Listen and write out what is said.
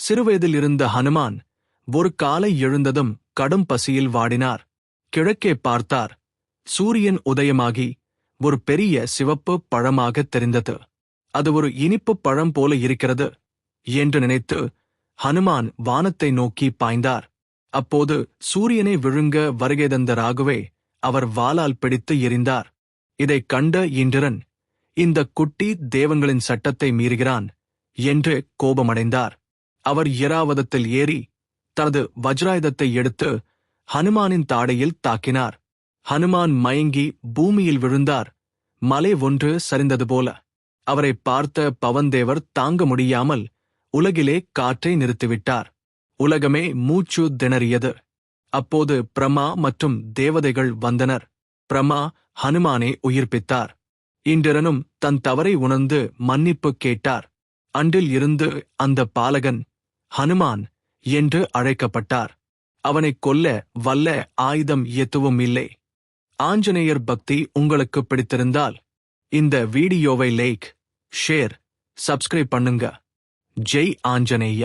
சிறுவயதில் இருந்த ஹனுமான் ஒரு காலை எழுந்ததும் கடும் பசியில் வாடினார். கிழக்கே பார்த்தார். சூரியன் உதயமாகி ஒரு பெரிய சிவப்பு பழமாக தெரிந்தது. அது ஒரு இனிப்பு பழம் போல இருக்கிறது என்று நினைத்து ஹனுமான் வானத்தை நோக்கி பாய்ந்தார். அப்போது சூரியனை விழுங்க வருகை தந்த ராகுவை அவர் வாளால் பிடித்து எறிந்தார். இதைக் கண்ட இந்திரன், இந்த குட்டி தேவன்களின் சட்டத்தை மீறுகிறான் என்று கோபமடைந்தார். அவர் இராவதத்தில் ஏறி தனது வஜ்ராயுதத்தை எடுத்து ஹனுமானின் தாடையில் தாக்கினார். ஹனுமான் மயங்கி பூமியில் விழுந்தார். மலை ஒன்று சரிந்தது போல. அவரை பார்த்த பவன்தேவர் தாங்க முடியாமல் உலகிலே காற்றை நிறுத்திவிட்டார். உலகமே மூச்சு திணறியது. அப்போது பிரம்மா மற்றும் தேவதைகள் வந்தனர். பிரம்மா ஹனுமானை உயிர்ப்பித்தார். இந்திரனும் தன் தவறை உணர்ந்து மன்னிப்பு கேட்டார். அன்றில் இருந்து அந்த பாலகன் ஹனுமான் என்று அழைக்கப்பட்டார். அவனைக் கொல்ல வல்ல ஆயுதம் எதுவும் இல்லை. ஆஞ்சநேயர் பக்தி உங்களுக்கு பிடித்திருந்தால் இந்த வீடியோவை லைக், ஷேர், சப்ஸ்கிரைப் பண்ணுங்க. ஜெய் ஆஞ்சநேயா.